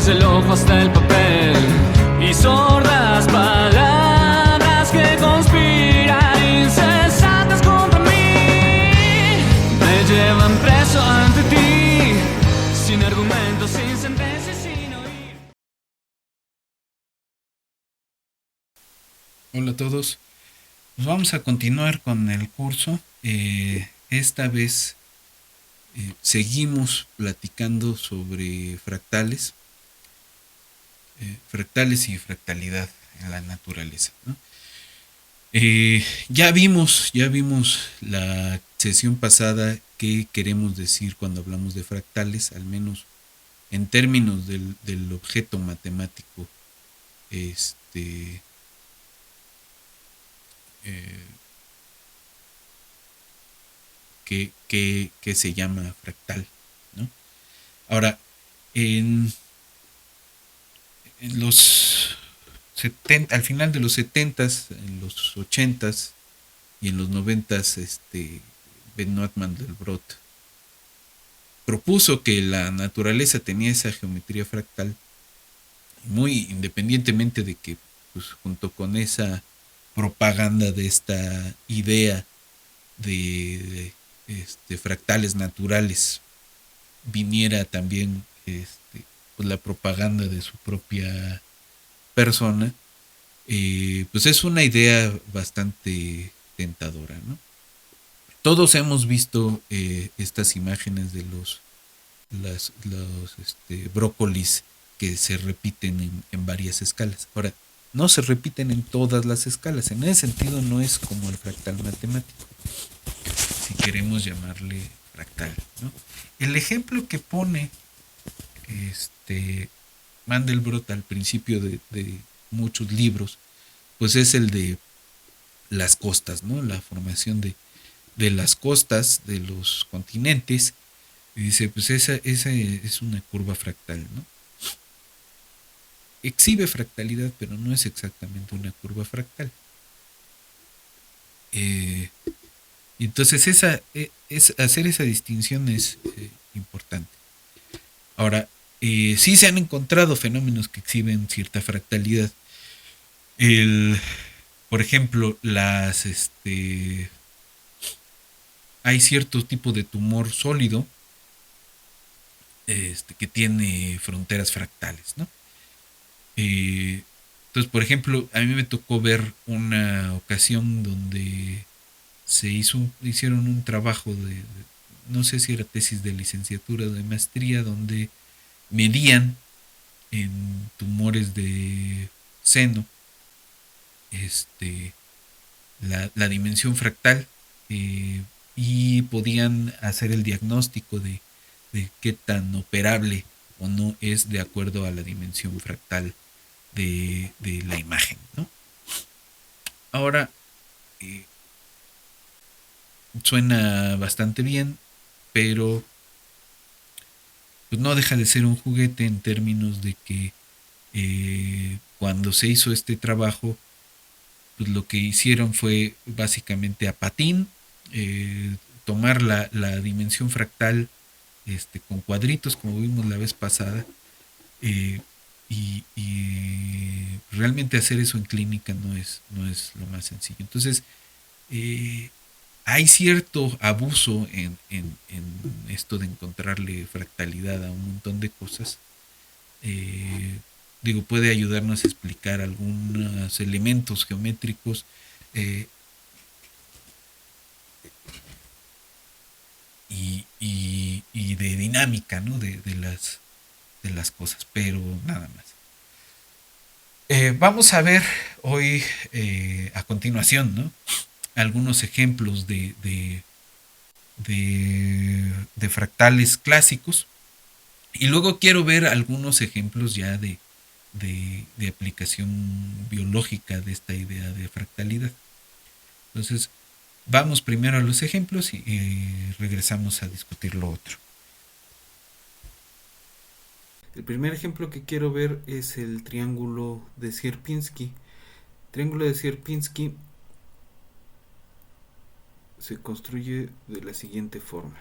desde el ojo hasta el papel, y sordas palabras que conspiran incesantes contra mí, me llevan preso ante ti, sin argumentos, sin sentencias, sin oír. Hola a todos, pues vamos a continuar con el curso. Esta vez seguimos platicando sobre fractales y fractalidad en la naturaleza, ¿no? Ya vimos la sesión pasada qué queremos decir cuando hablamos de fractales, al menos en términos del objeto matemático, este, eh, que se llama fractal, ¿no? Ahora, en, en los 70, al final de los 70s, en los 80s y en los 90s, Benoit Mandelbrot propuso que la naturaleza tenía esa geometría fractal, muy independientemente de que, pues, junto con esa propaganda de esta idea de fractales naturales, viniera también pues la propaganda de su propia persona. Pues es una idea bastante tentadora, ¿no? Todos hemos visto estas imágenes de los brócolis que se repiten en varias escalas. Ahora, no se repiten en todas las escalas. En ese sentido no es como el fractal matemático, si queremos llamarle fractal, ¿no? El ejemplo que pone este Mandelbrot al principio de muchos libros, pues es el de las costas, ¿no? La formación de las costas de los continentes. Y dice, pues esa es una curva fractal, ¿no? Exhibe fractalidad, pero no es exactamente una curva fractal. Y entonces hacer esa distinción es importante. Ahora, sí se han encontrado fenómenos que exhiben cierta fractalidad. El, por ejemplo, hay cierto tipo de tumor sólido que tiene fronteras fractales, ¿no? Entonces, por ejemplo, a mí me tocó ver una ocasión donde hicieron un trabajo no sé si era tesis de licenciatura o de maestría, donde medían en tumores de seno este, la dimensión fractal, eh, y podían hacer el diagnóstico de qué tan operable o no es de acuerdo a la dimensión fractal de la imagen, ¿no? Ahora, eh, suena bastante bien, pero pues no deja de ser un juguete en términos de que cuando se hizo este trabajo, pues lo que hicieron fue básicamente a patín, tomar la dimensión fractal con cuadritos, como vimos la vez pasada, eh, y realmente hacer eso en clínica no es lo más sencillo. Entonces, eh, hay cierto abuso en esto de encontrarle fractalidad a un montón de cosas. Eh, Digo, puede ayudarnos a explicar algunos elementos geométricos, eh, y de dinámica, ¿no? De las cosas, pero nada más. Vamos a ver hoy, a continuación, ¿no? Algunos ejemplos de fractales clásicos, y luego quiero ver algunos ejemplos ya de aplicación biológica de esta idea de fractalidad. Entonces, vamos primero a los ejemplos y regresamos a discutir lo otro. El primer ejemplo que quiero ver es el triángulo de Sierpinski. El triángulo de Sierpinski se construye de la siguiente forma.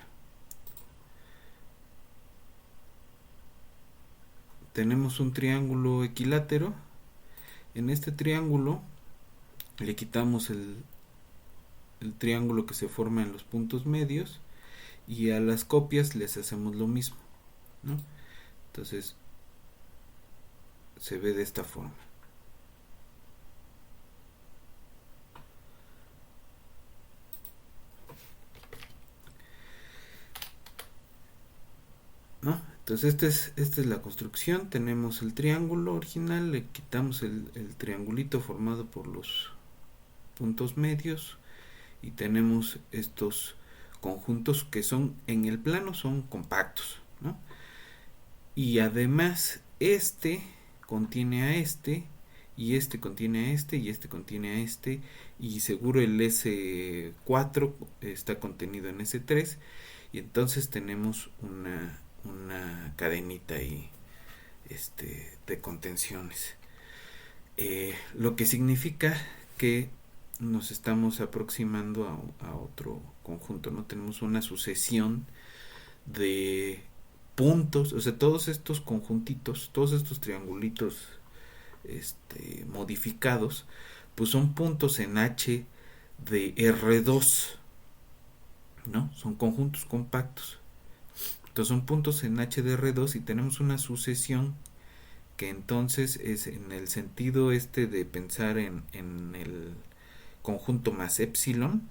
tenemos un triángulo equilátero. En este triángulo le quitamos el triángulo que se forma en los puntos medios y a las copias les hacemos lo mismo, ¿no? Entonces se ve de esta forma. ¿No? Entonces esta es la construcción. Tenemos el triángulo original, le quitamos el triangulito formado por los puntos medios y tenemos estos conjuntos que son en el plano son compactos, ¿no? Y además este contiene a este y este contiene a este y este contiene a este y seguro el S4 está contenido en S3 y entonces tenemos una cadenita ahí de contenciones, lo que significa que nos estamos aproximando a otro conjunto, ¿no? Tenemos una sucesión de puntos, o sea, todos estos conjuntitos, todos estos triangulitos modificados, pues son puntos en H de R2, ¿no? Son conjuntos compactos. Entonces son puntos en H de R2 y tenemos una sucesión que entonces es en el sentido de pensar en el conjunto más epsilon,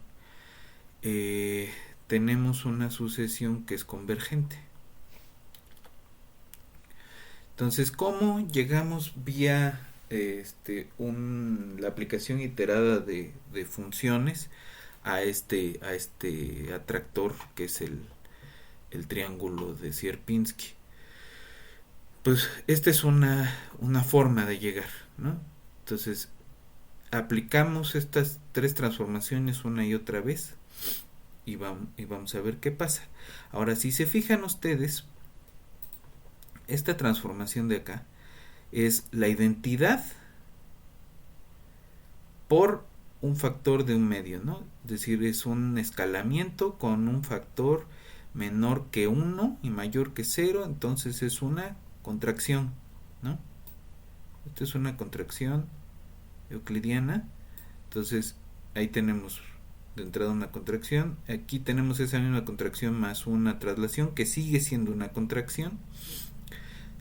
tenemos una sucesión que es convergente. Entonces, ¿cómo llegamos vía la aplicación iterada de funciones a este atractor que es el triángulo de Sierpinski? Pues esta es una forma de llegar, ¿no? Entonces aplicamos estas tres transformaciones una y otra vez y vamos a ver qué pasa. Ahora, si se fijan ustedes, esta transformación de acá es la identidad por un factor de un medio, ¿no? Es decir, es un escalamiento con un factor menor que 1 y mayor que 0, entonces es una contracción, ¿no? Esta es una contracción euclidiana, entonces ahí tenemos de entrada una contracción, aquí tenemos esa misma contracción más una traslación que sigue siendo una contracción,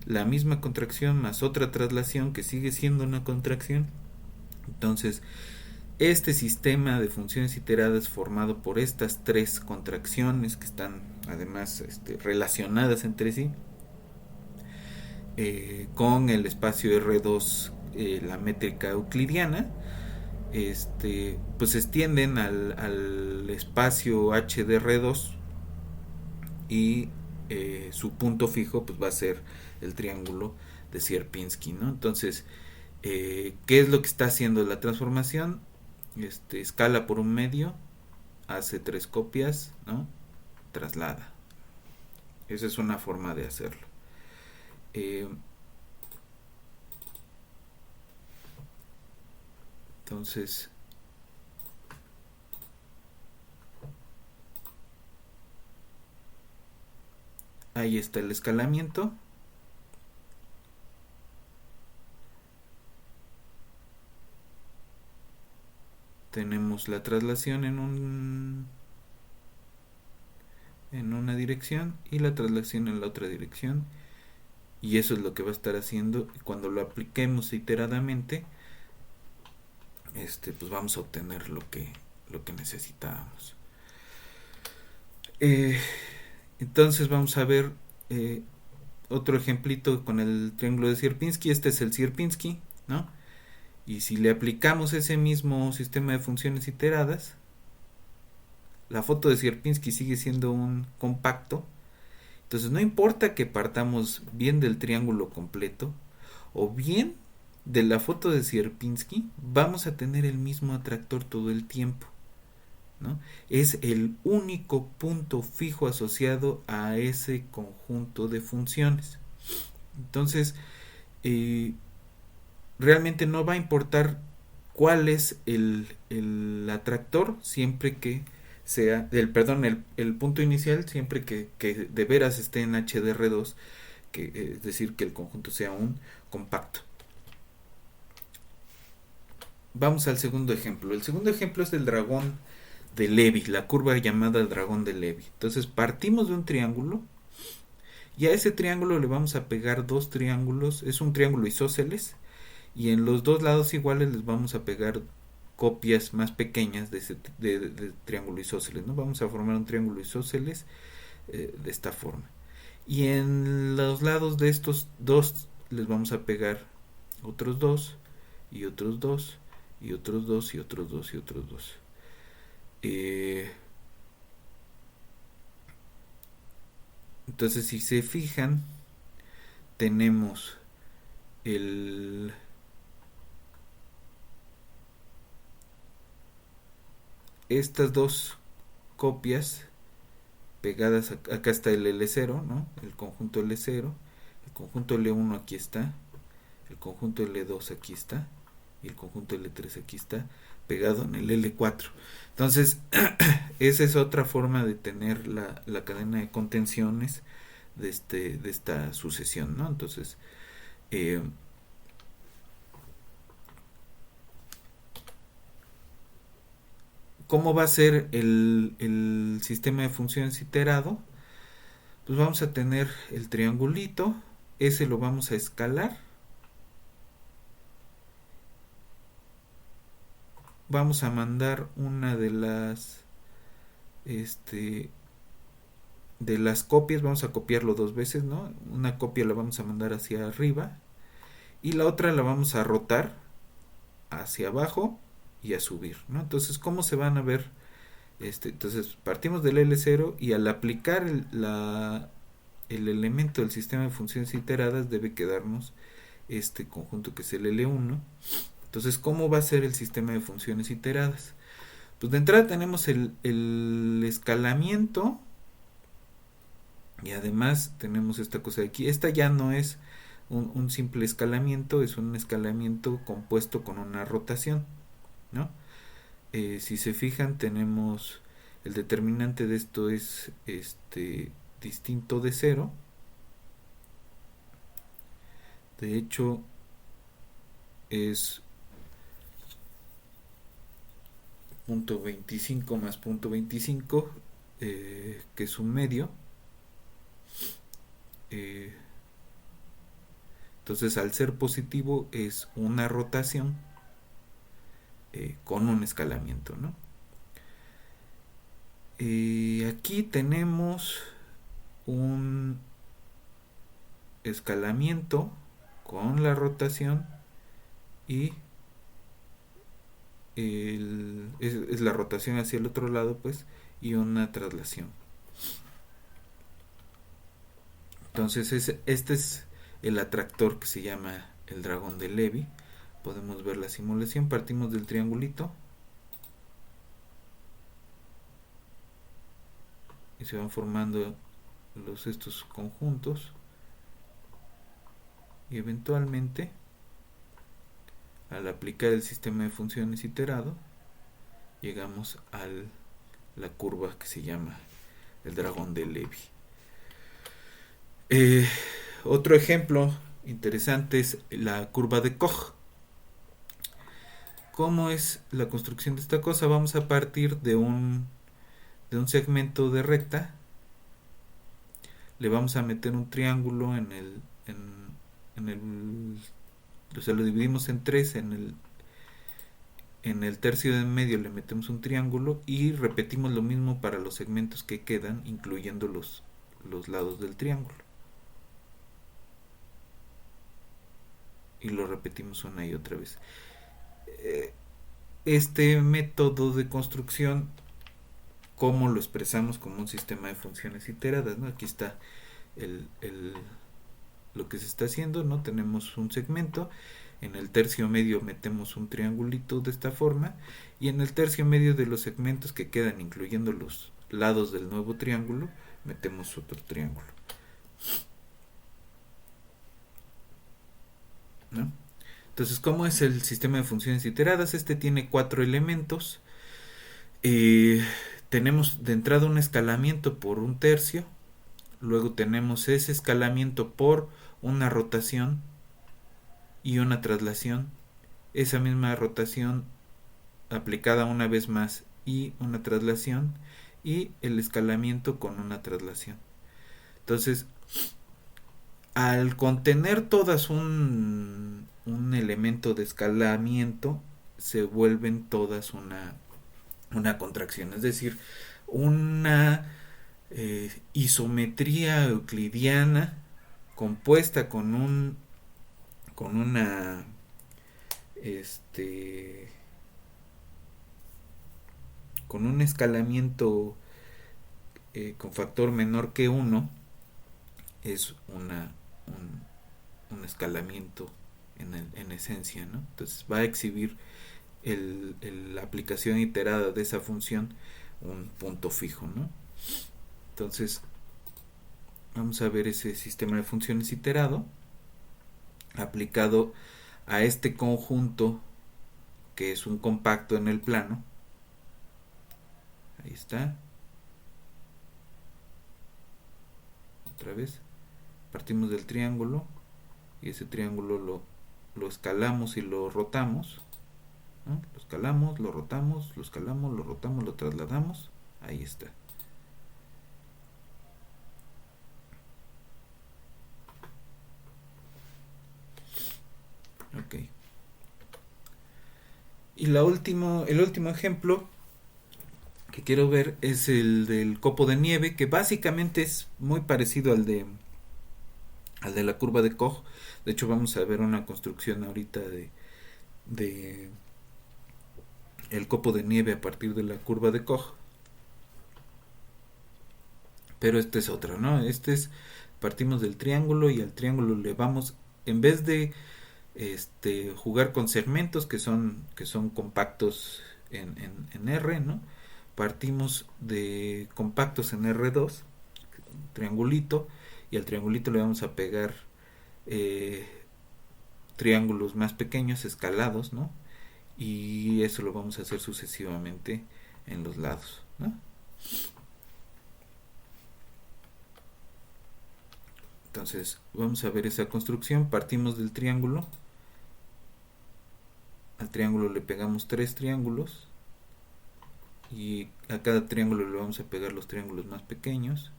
la misma contracción más otra traslación que sigue siendo una contracción. Entonces este sistema de funciones iteradas formado por estas tres contracciones que están además relacionadas entre sí, con el espacio R2, la métrica euclidiana, pues se extienden al espacio H de R2 y su punto fijo pues va a ser el triángulo de Sierpinski, ¿no? Entonces, ¿qué es lo que está haciendo la transformación? Escala por un medio, hace tres copias, ¿no? Traslada. Esa es una forma de hacerlo. Entonces, ahí está el escalamiento. Tenemos la traslación en una dirección y la traslación en la otra dirección, y eso es lo que va a estar haciendo cuando lo apliquemos iteradamente. Pues vamos a obtener lo que necesitábamos. Entonces vamos a ver otro ejemplito con el triángulo de Sierpinski. Este es el Sierpinski, ¿no? Y si le aplicamos ese mismo sistema de funciones iteradas, la foto de Sierpinski sigue siendo un compacto. Entonces no importa que partamos bien del triángulo completo o bien de la foto de Sierpinski, vamos a tener el mismo atractor todo el tiempo, ¿no? Es el único punto fijo asociado a ese conjunto de funciones. Entonces, realmente no va a importar cuál es el atractor siempre que sea el punto inicial, siempre que de veras esté en HDR2, es decir, que el conjunto sea un compacto. Vamos al segundo ejemplo. El segundo ejemplo es el dragón de Levy, la curva llamada el dragón de Levy. Entonces partimos de un triángulo y a ese triángulo le vamos a pegar dos triángulos, es un triángulo isósceles, y en los dos lados iguales les vamos a pegar copias más pequeñas de triángulo isósceles, ¿no? Vamos a formar un triángulo isósceles de esta forma. Y en los lados de estos dos les vamos a pegar otros dos, y otros dos, y otros dos, y otros dos, y otros dos. Entonces, si se fijan, tenemos estas dos copias pegadas. Acá está el L0, ¿no? El conjunto L0, el conjunto L1 aquí está, el conjunto L2 aquí está, y el conjunto L3 aquí está, pegado en el L4. Entonces, esa es otra forma de tener la cadena de contenciones de esta sucesión, ¿no? Entonces, ¿cómo va a ser el sistema de funciones iterado? Pues vamos a tener el triangulito, ese lo vamos a escalar. Vamos a mandar una de las copias, vamos a copiarlo dos veces, ¿no? Una copia la vamos a mandar hacia arriba y la otra la vamos a rotar hacia abajo y a subir, ¿no? Entonces, ¿cómo se van a ver? Entonces, partimos del L0 y al aplicar el elemento del sistema de funciones iteradas debe quedarnos este conjunto que es el L1. Entonces, ¿cómo va a ser el sistema de funciones iteradas? Pues de entrada tenemos el escalamiento y además tenemos esta cosa de aquí. Esta ya no es un simple escalamiento, es un escalamiento compuesto con una rotación, ¿no? Si se fijan, tenemos el determinante de esto es distinto de 0. De hecho, es 0.25 más 0.25, que es un medio. Entonces, al ser positivo es una rotación con un escalamiento, ¿no? Aquí tenemos un escalamiento con la rotación y es la rotación hacia el otro lado, pues, y una traslación. Entonces este es el atractor que se llama el dragón de Levy. Podemos ver la simulación. Partimos del triangulito y se van formando estos conjuntos y eventualmente, al aplicar el sistema de funciones iterado, llegamos a la curva que se llama el dragón de Levy. Otro ejemplo interesante es la curva de Koch. ¿Cómo es la construcción de esta cosa? Vamos a partir de un segmento de recta. Le vamos a meter un triángulo o sea, lo dividimos en tres. En el tercio de en medio le metemos un triángulo y repetimos lo mismo para los segmentos que quedan, incluyendo los lados del triángulo. Y lo repetimos una y otra vez. Este método de construcción, ¿cómo lo expresamos? Como un sistema de funciones iteradas, ¿no? Aquí está lo que se está haciendo, ¿no? Tenemos un segmento, en el tercio medio metemos un triangulito de esta forma, y en el tercio medio de los segmentos que quedan, incluyendo los lados del nuevo triángulo, metemos otro triángulo, ¿no? Entonces, ¿cómo es el sistema de funciones iteradas? Este tiene 4 elementos. Tenemos de entrada un escalamiento por un tercio. luego tenemos ese escalamiento por una rotación y una traslación, esa misma rotación aplicada una vez más y una traslación, y el escalamiento con una traslación. Entonces, al contener todas un elemento de escalamiento, se vuelven todas una contracción, es decir, una isometría euclidiana compuesta con una con un escalamiento con factor menor que 1 es un escalamiento en esencia, ¿no? Entonces va a exhibir la aplicación iterada de esa función un punto fijo, ¿no? Entonces vamos a ver ese sistema de funciones iterado aplicado a este conjunto que es un compacto en el plano. Ahí está. Otra vez. Partimos del triángulo y ese triángulo lo escalamos y lo rotamos, ¿no? Lo escalamos, lo rotamos, lo escalamos, lo rotamos, lo trasladamos. Ahí está. Ok. Y el último ejemplo que quiero ver es el del copo de nieve, que básicamente es muy parecido al de la curva de Koch. De hecho, vamos a ver una construcción ahorita de el copo de nieve a partir de la curva de Koch. Pero este es otro, ¿no? Partimos del triángulo y al triángulo le vamos, en vez de jugar con segmentos que son compactos en R, ¿no? Partimos de compactos en R2, triangulito, y al triangulito le vamos a pegar triángulos más pequeños escalados, ¿no? Y eso lo vamos a hacer sucesivamente en los lados, ¿no? Entonces vamos a ver esa construcción. Partimos del triángulo, al triángulo le pegamos 3 triángulos y a cada triángulo le vamos a pegar los triángulos más pequeños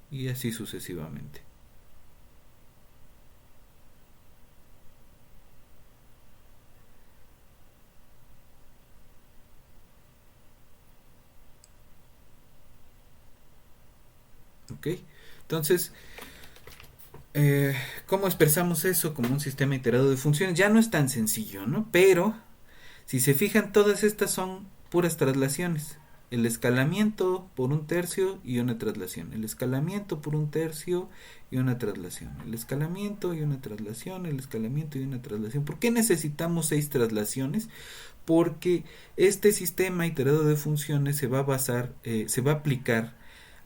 y así sucesivamente. Ok, entonces ¿cómo expresamos eso como un sistema iterado de funciones? Ya no es tan sencillo, ¿no? Pero si se fijan, todas estas son puras traslaciones. El escalamiento por un tercio y una traslación. El escalamiento por un tercio y una traslación. El escalamiento y una traslación. El escalamiento y una traslación. ¿Por qué necesitamos 6 traslaciones? Porque este sistema iterado de funciones se va a aplicar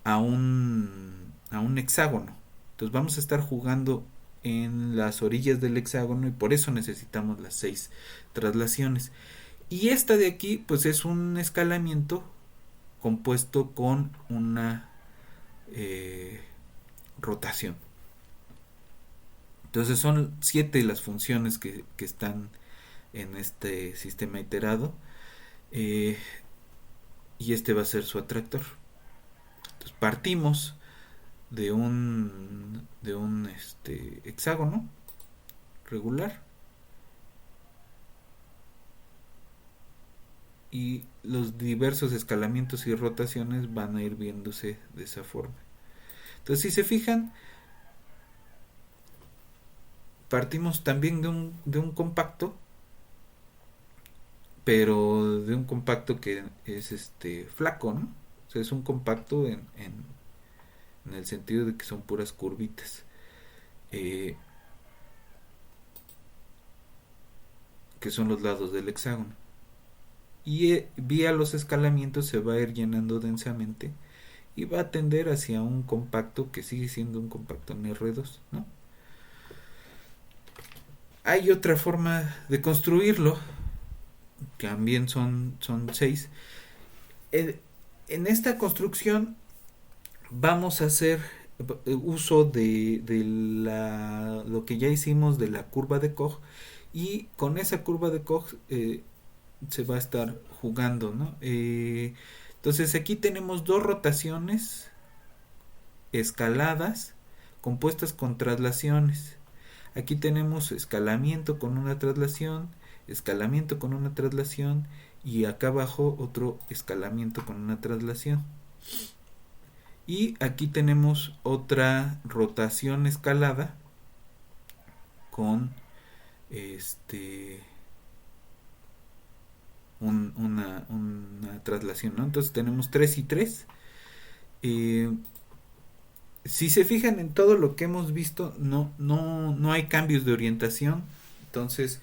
a un hexágono. Entonces vamos a estar jugando en las orillas del hexágono y por eso necesitamos las 6 traslaciones. Y esta de aquí pues es un escalamiento compuesto con una rotación. Entonces son 7 las funciones que están en este sistema iterado y este va a ser su atractor. Entonces partimos de un hexágono regular y los diversos escalamientos y rotaciones van a ir viéndose de esa forma. Entonces, si se fijan, partimos también de un compacto, pero de un compacto que es flaco, ¿no? O sea, es un compacto en el sentido de que son puras curvitas. Que son los lados del hexágono. Y vía los escalamientos se va a ir llenando densamente y va a tender hacia un compacto que sigue siendo un compacto en R2, ¿no? Hay otra forma de construirlo, también son 6. En esta construcción vamos a hacer uso lo que ya hicimos de la curva de Koch, y con esa curva de Koch se va a estar jugando, ¿no? Entonces aquí tenemos dos rotaciones escaladas compuestas con traslaciones. Aquí tenemos escalamiento con una traslación, escalamiento con una traslación, y acá abajo otro escalamiento con una traslación. Y aquí tenemos otra rotación escalada con una traslación, ¿no? Entonces tenemos 3 y 3. Si se fijan en todo lo que hemos visto, no hay cambios de orientación. Entonces,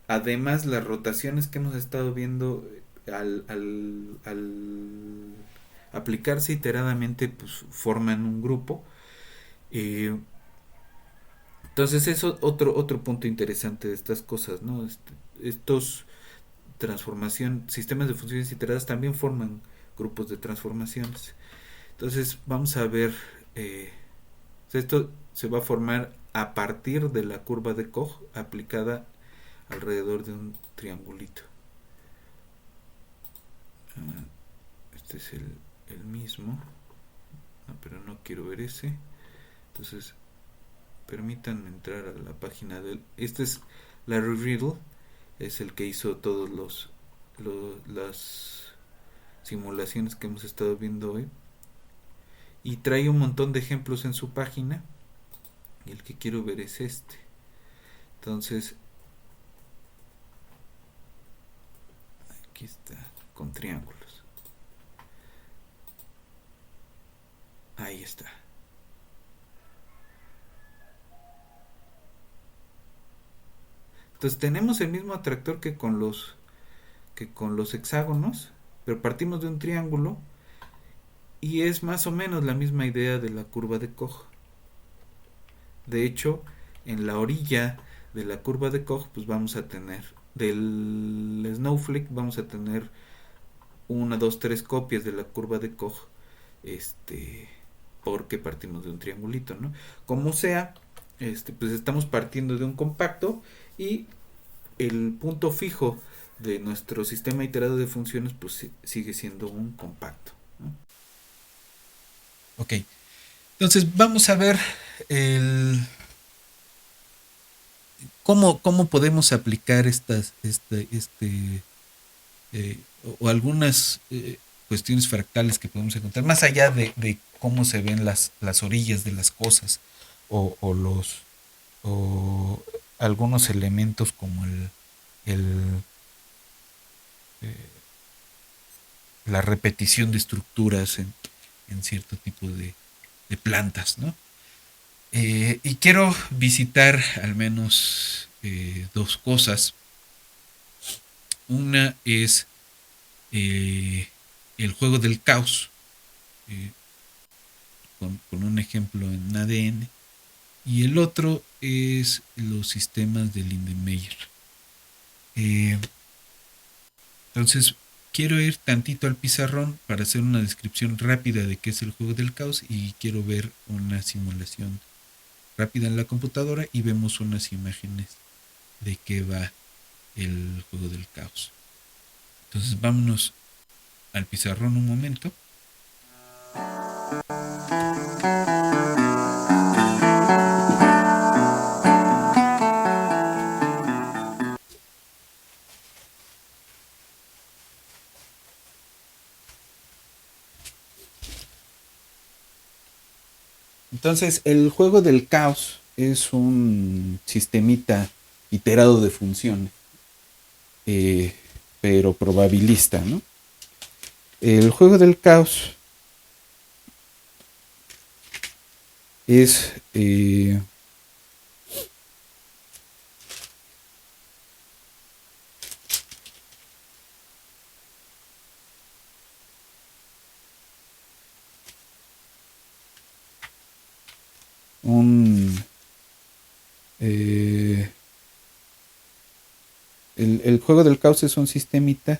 además, las rotaciones que hemos estado viendo al aplicarse iteradamente, pues forman un grupo. Entonces, eso otro punto interesante de estas cosas, ¿no? Estos sistemas de funciones iteradas también forman grupos de transformaciones. Entonces, vamos a ver, esto se va a formar a partir de la curva de Koch aplicada alrededor de un triangulito. Este es el mismo, pero no quiero ver ese. Entonces, permítanme entrar a la página del... Este es Larry Riddle, es el que hizo todos las simulaciones que hemos estado viendo hoy, y trae un montón de ejemplos en su página, y el que quiero ver es este. Entonces, aquí está, con triángulos. Ahí está. Entonces tenemos el mismo atractor que con los hexágonos, pero partimos de un triángulo, y es más o menos la misma idea de la curva de Koch. De hecho, en la orilla de la curva de Koch, pues vamos a tener del snowflake, vamos a tener 1, 2, 3 copias de la curva de Koch, porque partimos de un triangulito, ¿no? Como sea, pues estamos partiendo de un compacto, y el punto fijo de nuestro sistema iterado de funciones pues sigue siendo un compacto, ¿no? Ok, entonces vamos a ver cómo podemos aplicar o algunas cuestiones fractales que podemos encontrar, más allá de cómo se ven las orillas de las cosas, o algunos elementos como la repetición de estructuras en cierto tipo de plantas, ¿no? Y quiero visitar al menos dos cosas. Una es el juego del caos, con un ejemplo en ADN, y el otro es los sistemas de Lindenmayer. Entonces, quiero ir tantito al pizarrón para hacer una descripción rápida de qué es el juego del caos, y quiero ver una simulación rápida en la computadora, y vemos unas imágenes de qué va el juego del caos. Entonces, vámonos al pizarrón un momento. Entonces, el juego del caos es un sistemita iterado de funciones, pero probabilista, ¿no? El juego del caos es el juego del caos es un sistemita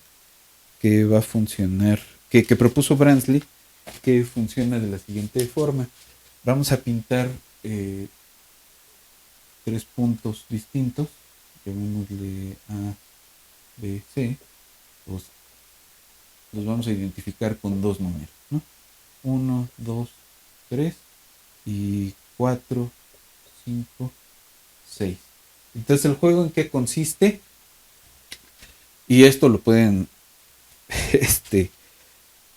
que va a funcionar que propuso Bransley, que funciona de la siguiente forma. Vamos a pintar 3 puntos distintos, llamémosle A, B, C. Los vamos a identificar con 2 números, ¿no? 1, 2, 3 y 4, 5, 6. Entonces, ¿el juego en qué consiste? Y esto lo pueden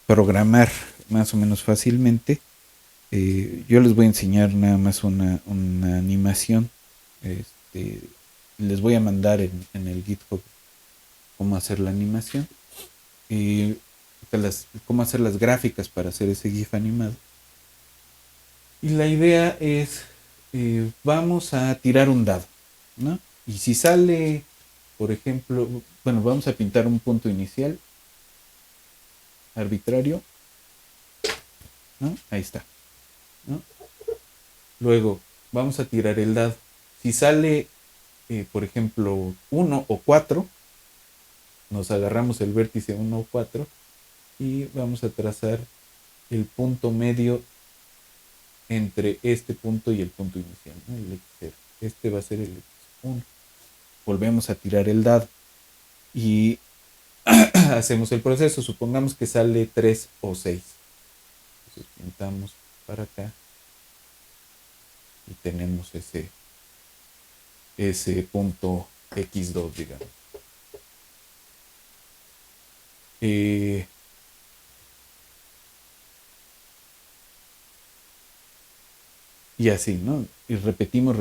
programar más o menos fácilmente. Yo les voy a enseñar nada más una animación. Les voy a mandar en el GitHub cómo hacer la animación. Cómo hacer las gráficas para hacer ese GIF animado. Y la idea es, vamos a tirar un dado, ¿no? Y si sale, por ejemplo, bueno, vamos a pintar un punto inicial arbitrario, ¿no? Ahí está, ¿no? Luego vamos a tirar el dado. Si sale, por ejemplo, 1 o 4, nos agarramos el vértice 1 o 4 y vamos a trazar el punto medio entre este punto y el punto inicial, ¿no? El X0. Este va a ser el X1. Volvemos a tirar el dado y hacemos el proceso. Supongamos que sale 3 o 6. Entonces pintamos para acá y tenemos ese punto X2, digamos. Y así, ¿no? Y repetimos.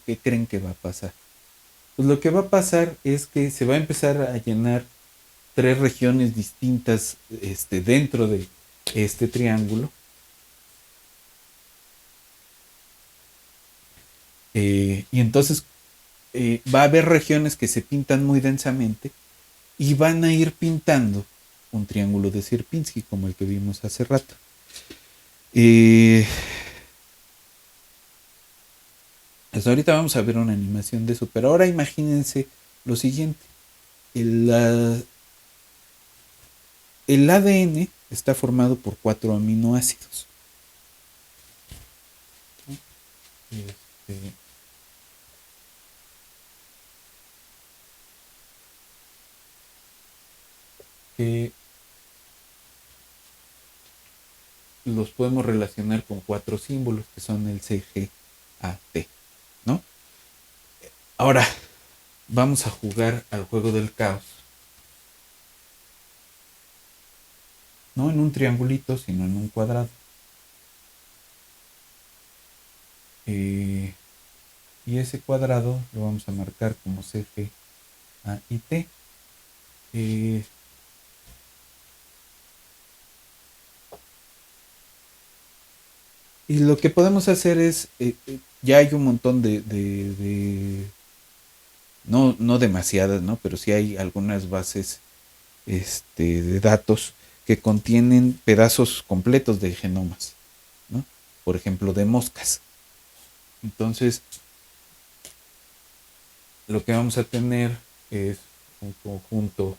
¿Qué creen que va a pasar? Pues lo que va a pasar es que se va a empezar a llenar 3 regiones distintas dentro de este triángulo. Y entonces va a haber regiones que se pintan muy densamente y van a ir pintando un triángulo de Sierpinski, como el que vimos hace rato. Pues ahorita vamos a ver una animación de eso, pero ahora imagínense lo siguiente. El ADN está formado por 4 aminoácidos. Que los podemos relacionar con 4 símbolos que son el CGAT, ¿no? Ahora vamos a jugar al juego del caos. No en un triangulito, sino en un cuadrado. Y ese cuadrado lo vamos a marcar como CGAT. Y lo que podemos hacer es, ya hay un montón no demasiadas, ¿no? Pero sí hay algunas bases de datos que contienen pedazos completos de genomas, ¿no? Por ejemplo, de moscas. Entonces, lo que vamos a tener es un conjunto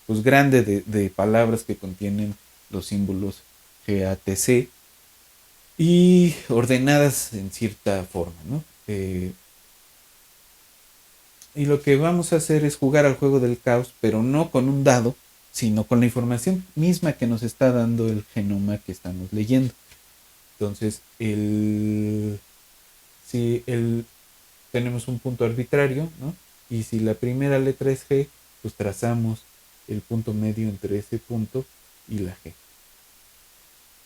pues grande de palabras que contienen los símbolos GATC y ordenadas en cierta forma, ¿no? Y lo que vamos a hacer es jugar al juego del caos, pero no con un dado, sino con la información misma que nos está dando el genoma que estamos leyendo. Entonces, si tenemos un punto arbitrario, ¿no? Y si la primera letra es G, pues trazamos el punto medio entre ese punto y la G.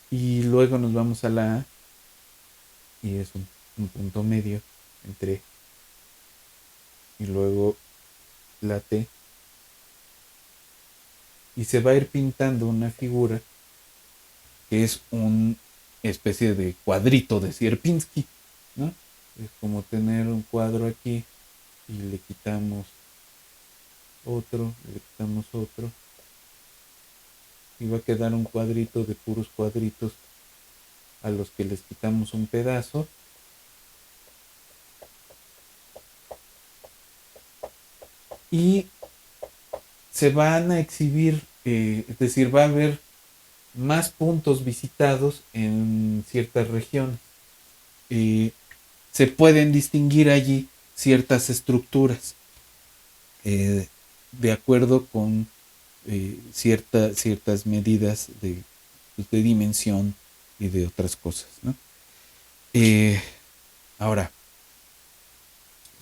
Y luego nos vamos a la A y es un punto medio entre y luego la T. Y se va a ir pintando una figura que es una especie de cuadrito de Sierpinski, ¿no? Es como tener un cuadro aquí y le quitamos otro y va a quedar un cuadrito de puros cuadritos a los que les quitamos un pedazo y se van a exhibir, es decir, va a haber más puntos visitados en ciertas regiones. Eh, Se pueden distinguir allí ciertas estructuras eh, de acuerdo con ciertas medidas pues, de dimensión y de otras cosas, ¿no? Eh, Ahora,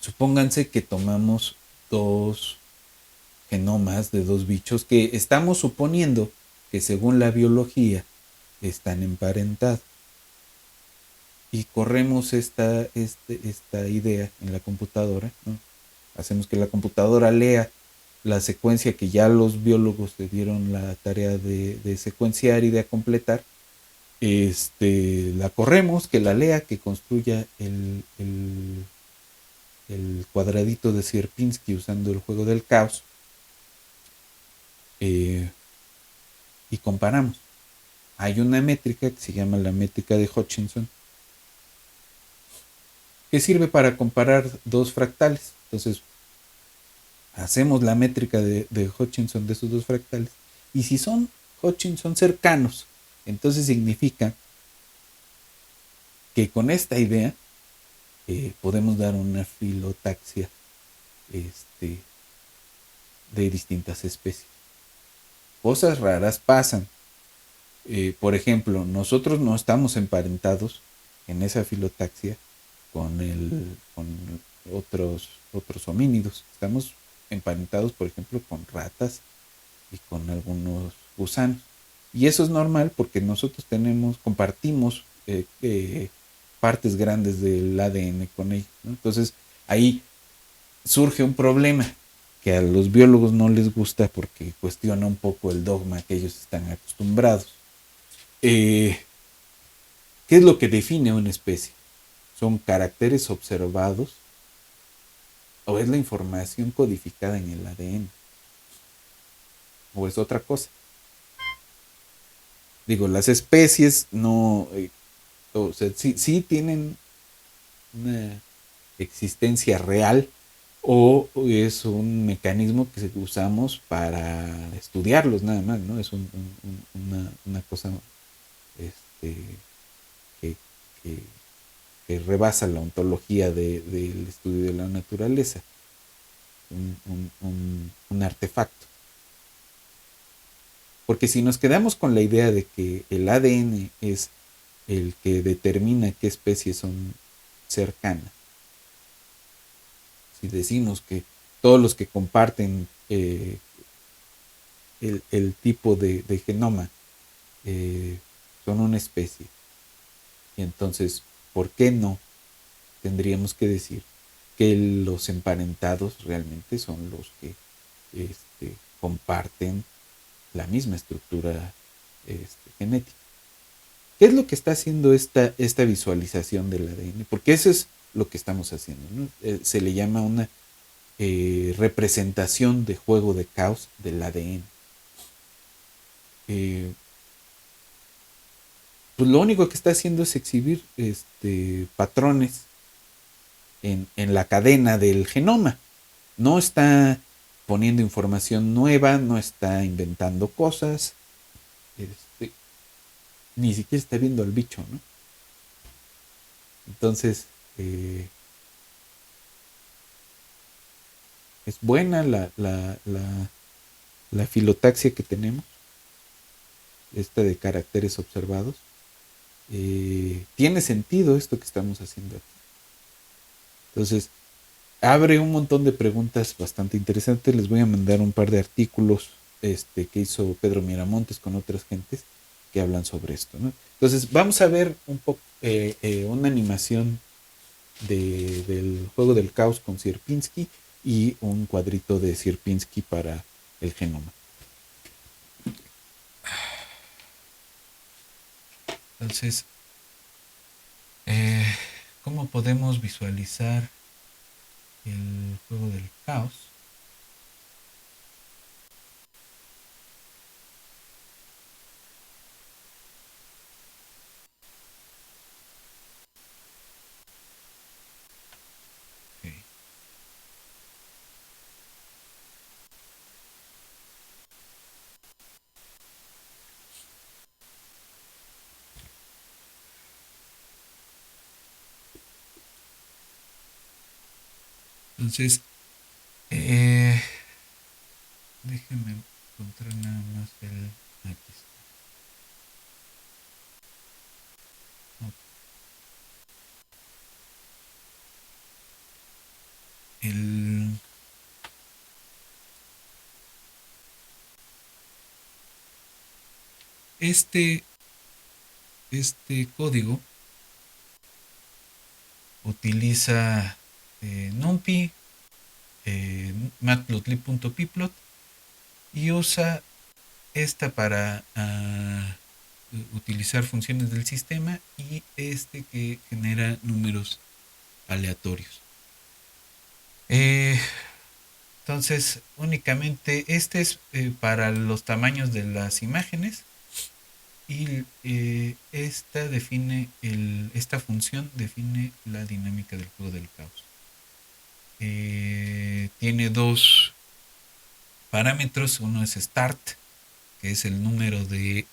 supónganse que tomamos dos genomas de dos bichos que estamos suponiendo que según la biología están emparentados y corremos esta idea en la computadora, ¿no? Hacemos que la computadora lea la secuencia que ya los biólogos le dieron la tarea de secuenciar y de completar, la corremos, que la lea, que construya el cuadradito de Sierpinski usando el juego del caos, eh, y comparamos. Hay una métrica que se llama la métrica de Hutchinson, que sirve para comparar dos fractales. Entonces, hacemos la métrica de Hutchinson de esos dos fractales, y si son Hutchinson cercanos, entonces significa que con esta idea podemos dar una filotaxia este, de distintas especies. Cosas raras pasan. Por ejemplo, nosotros no estamos emparentados en esa filotaxia con otros homínidos. Estamos emparentados, por ejemplo, con ratas y con algunos gusanos. Y eso es normal porque nosotros compartimos partes grandes del ADN con ellos, ¿no? Entonces ahí surge un problema que a los biólogos no les gusta porque cuestiona un poco el dogma que ellos están acostumbrados. ¿Qué es lo que define una especie? ¿Son caracteres observados o es la información codificada en el ADN? ¿O es otra cosa? Digo, las especies no, o sea, sí tienen una existencia real o es un mecanismo que usamos para estudiarlos nada más, ¿no? Es una cosa este, que, que, que rebasa la ontología del estudio de la naturaleza, un artefacto. Porque si nos quedamos con la idea de que el ADN es el que determina qué especies son cercanas, si decimos que todos los que comparten el tipo de genoma eh, son una especie, y entonces, ¿por qué no tendríamos que decir que los emparentados realmente son los que comparten la misma estructura genética? ¿Qué es lo que está haciendo esta visualización del ADN? Porque eso es lo que estamos haciendo, ¿no? Se le llama una representación de juego de caos del ADN. Pues lo único que está haciendo es exhibir patrones en la cadena del genoma. No está poniendo información nueva, no está inventando cosas, ni siquiera está viendo al bicho, ¿no? Entonces, es buena la filotaxia que tenemos, esta de caracteres observados. Tiene sentido esto que estamos haciendo aquí. Entonces, abre un montón de preguntas bastante interesantes. Les voy a mandar un par de artículos que hizo Pedro Miramontes con otras gentes que hablan sobre esto, ¿no? Entonces, vamos a ver un poco una animación del juego del caos con Sierpinski y un cuadrito de Sierpinski para el genoma. Entonces, ¿cómo podemos visualizar el juego del caos? Okay. Entonces, déjenme encontrar nada más el... Aquí está. Ok. El... Este código utiliza NumPy, matplotlib.pyplot y usa esta para utilizar funciones del sistema y este que genera números aleatorios. Entonces, únicamente este es para los tamaños de las imágenes y esta función define la dinámica del juego del caos. Tiene dos parámetros, uno es start, que es el número de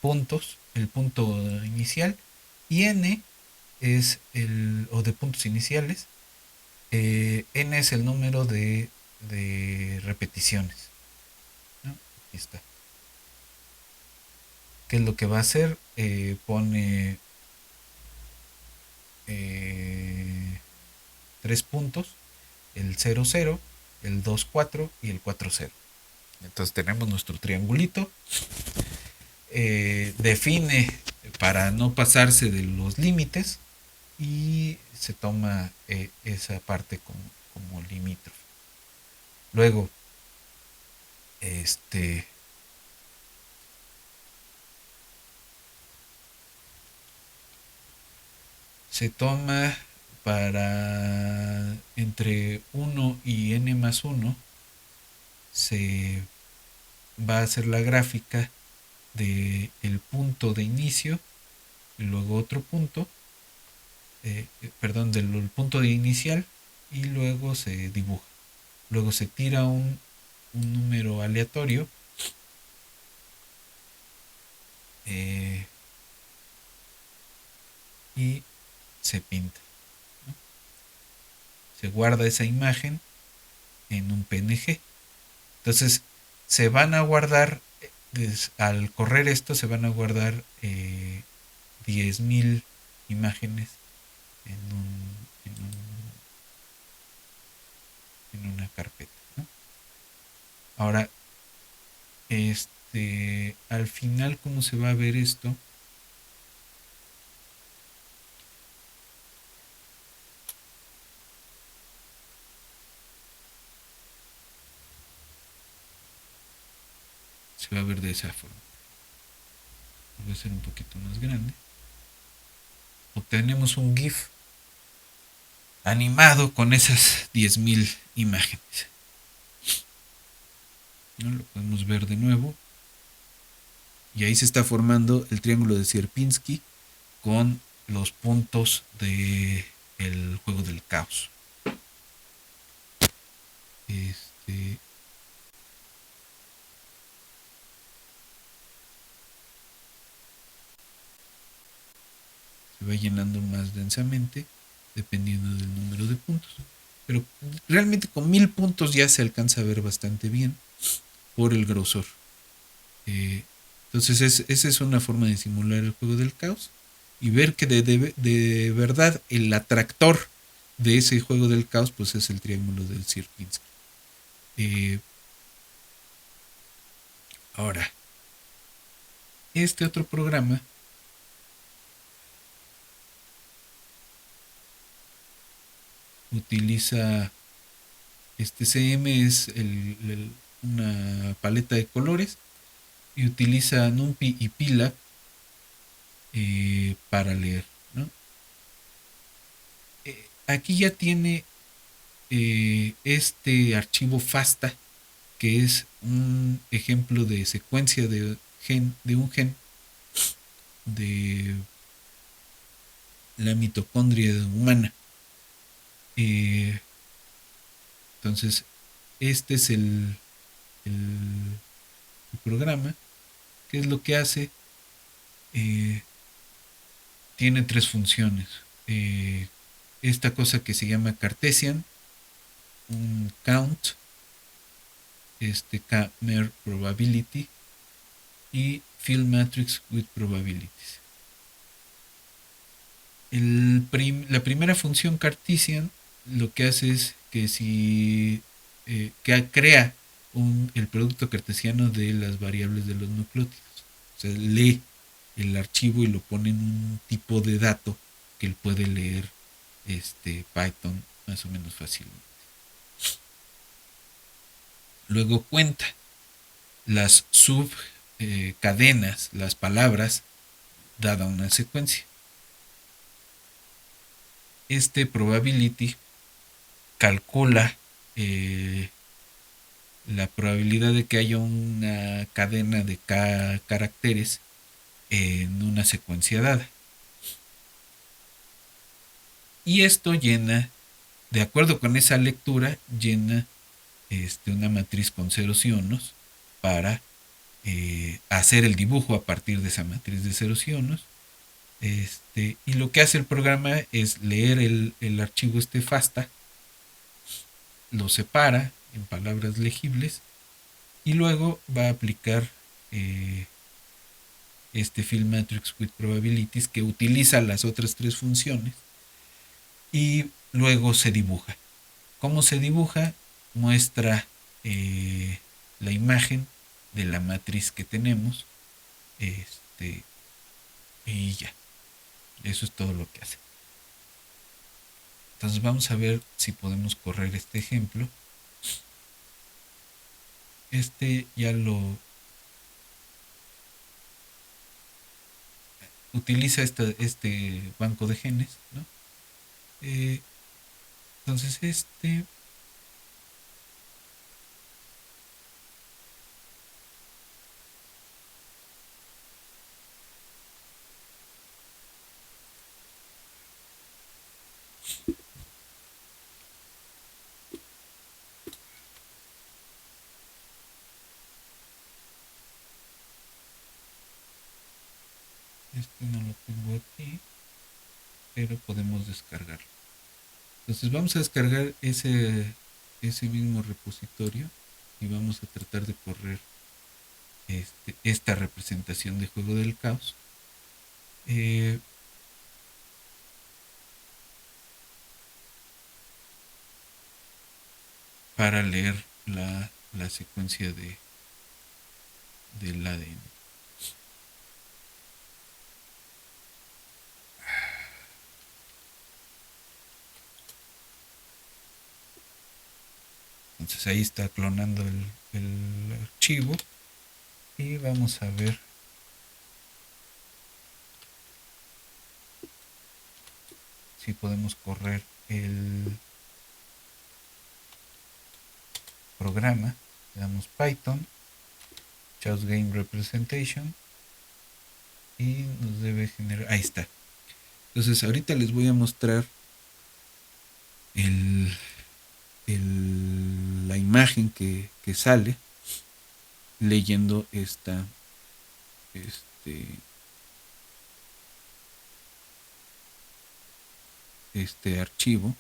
puntos, el punto inicial, y n es o de puntos iniciales, n es el número de repeticiones, ¿no? Aquí está. ¿Qué es lo que va a hacer? Pone 3 puntos, el 0, 0, el 2, 4 y el 4, 0. Entonces tenemos nuestro triangulito. Define para no pasarse de los límites y se toma esa parte como limítrofe. Luego, se toma para entre 1 y n más 1, se va a hacer la gráfica de el punto de inicio y luego otro punto, del punto de inicial, y luego se dibuja. Luego se tira un número aleatorio y se pinta, ¿no? Se guarda esa imagen en un PNG. Entonces se van a guardar, al correr esto se van a guardar 10.000 imágenes en una carpeta, ¿no? Ahora, al final, ¿cómo se va a ver esto? Se va a ver de esa forma. Voy a hacer un poquito más grande. Obtenemos un GIF animado con esas 10.000 imágenes, ¿no? Lo podemos ver de nuevo. Y ahí se está formando el triángulo de Sierpinski con los puntos del juego del caos. Se va llenando más densamente dependiendo del número de puntos. Pero realmente con 1000 puntos ya se alcanza a ver bastante bien por el grosor. Entonces esa es una forma de simular el juego del caos y ver que de verdad el atractor de ese juego del caos pues es el triángulo del Sierpinski. Ahora, este otro programa utiliza CM, es una paleta de colores, y utiliza NumPy y Pila para leer, ¿no? Aquí ya tiene este archivo FASTA, que es un ejemplo de secuencia de un gen de la mitocondria humana. Entonces, este es el programa. ¿Qué es lo que hace? tiene tres funciones. Esta cosa que se llama Cartesian, un count, K-mer probability y fill matrix with probabilities. La primera función Cartesian lo que hace es que si que crea el producto cartesiano de las variables de los nucleótidos. O sea, lee el archivo y lo pone en un tipo de dato que él puede leer Python más o menos fácilmente. Luego cuenta las subcadenas, las palabras, dada una secuencia. Probability calcula la probabilidad de que haya una cadena de K caracteres en una secuencia dada. Y esto llena, de acuerdo con esa lectura, llena una matriz con ceros y unos para hacer el dibujo a partir de esa matriz de ceros y unos. Y lo que hace el programa es leer el archivo FASTA, lo separa en palabras legibles y luego va a aplicar fill matrix with probabilities que utiliza las otras tres funciones y luego se dibuja. ¿Cómo se dibuja? Muestra la imagen de la matriz que tenemos y ya. Eso es todo lo que hace. Entonces vamos a ver si podemos correr este ejemplo. Ya lo utiliza este banco de genes, ¿no? Entonces no lo tengo aquí, pero podemos descargarlo. Entonces vamos a descargar ese mismo repositorio y vamos a tratar de correr esta representación de juego del caos. Para leer la secuencia del ADN. Entonces ahí está clonando el archivo y vamos a ver si podemos correr el programa. Le damos Python, Chaos Game Representation y nos debe generar, ahí está. Entonces ahorita les voy a mostrar la imagen que sale leyendo este archivo,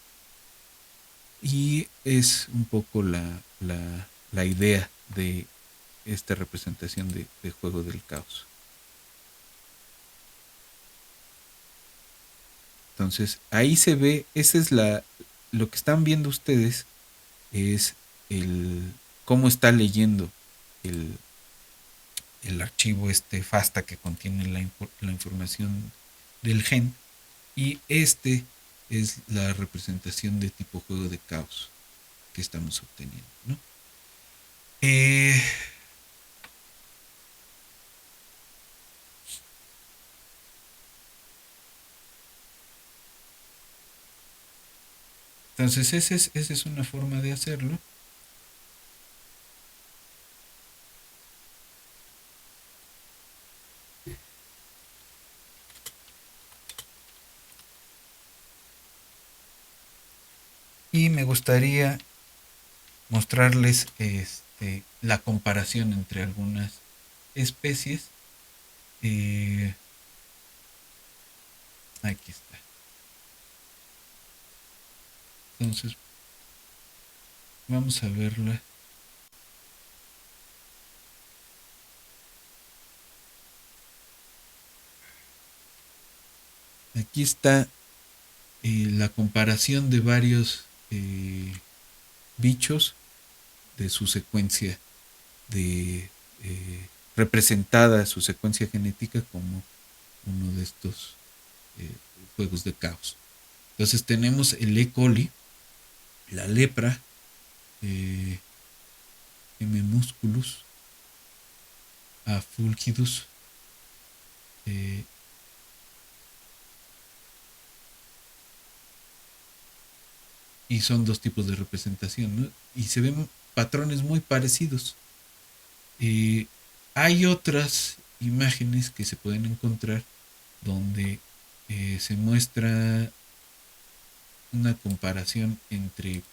y es un poco la idea de esta representación de juego del caos. Entonces ahí se ve, esa es lo que están viendo ustedes es cómo está leyendo el archivo FASTA que contiene la información del gen, y es la representación de tipo juego de caos que estamos obteniendo, ¿no? Entonces esa es una forma de hacerlo. Y me gustaría mostrarles la comparación entre algunas especies. Aquí está. Entonces, vamos a verla. Aquí está la comparación de varios bichos de su secuencia de representada su secuencia genética como uno de estos juegos de caos. Entonces tenemos el E. coli, la lepra, M. musculus, A. fulgidus, y son dos tipos de representación, ¿no? Y se ven patrones muy parecidos. Hay otras imágenes que se pueden encontrar donde se muestra una comparación entre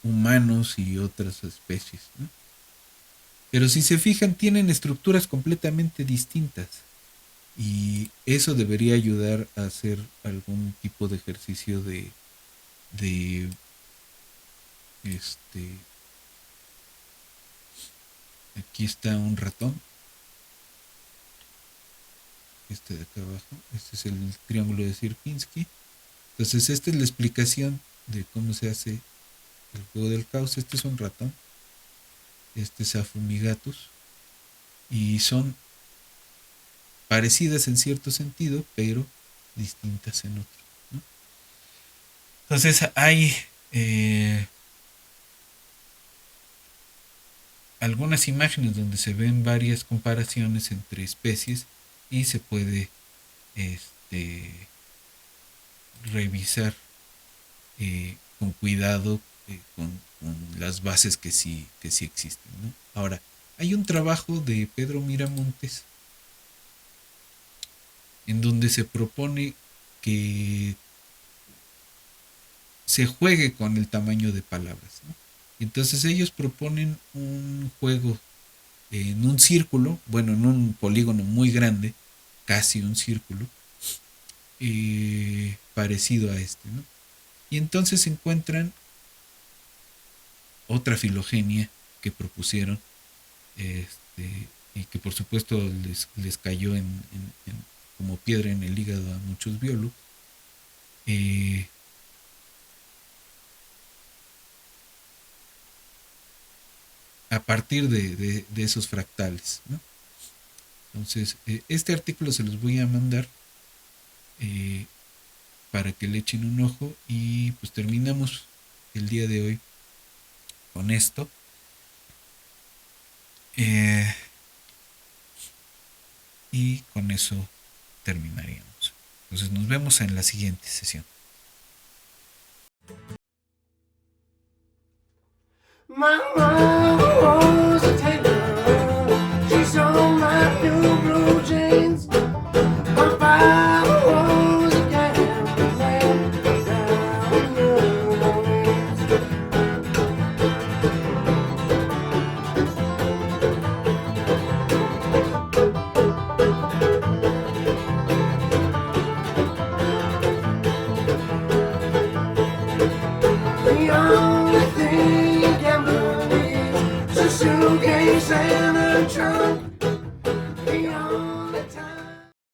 humanos y otras especies, ¿no? Pero si se fijan, tienen estructuras completamente distintas. Y eso debería ayudar a hacer algún tipo de ejercicio de aquí está un ratón. Este de acá abajo. Este es el triángulo de Sierpinski. Entonces esta es la explicación de cómo se hace el juego del caos. Este es un ratón. Este es Afumigatus. Y son parecidas en cierto sentido, pero distintas en otro, ¿no? Entonces hay algunas imágenes donde se ven varias comparaciones entre especies y se puede revisar con cuidado con las bases que sí existen, ¿no? Ahora, hay un trabajo de Pedro Miramontes en donde se propone que se juegue con el tamaño de palabras, ¿no? Entonces ellos proponen un juego en un círculo, bueno, en un polígono muy grande, casi un círculo, parecido a este, ¿no? Y entonces se encuentran otra filogenia que propusieron, y que por supuesto les cayó como piedra en el hígado a muchos biólogos. A partir de esos fractales, ¿no? Entonces, este artículo se los voy a mandar para que le echen un ojo y pues terminamos el día de hoy con esto. Y con eso terminaríamos. Entonces nos vemos en la siguiente sesión. My mama was a tailor. She sewed my new blue jeans. My father was a gambling man down in New Orleans. The only thing a gambler needs is a suitcase and a trunk.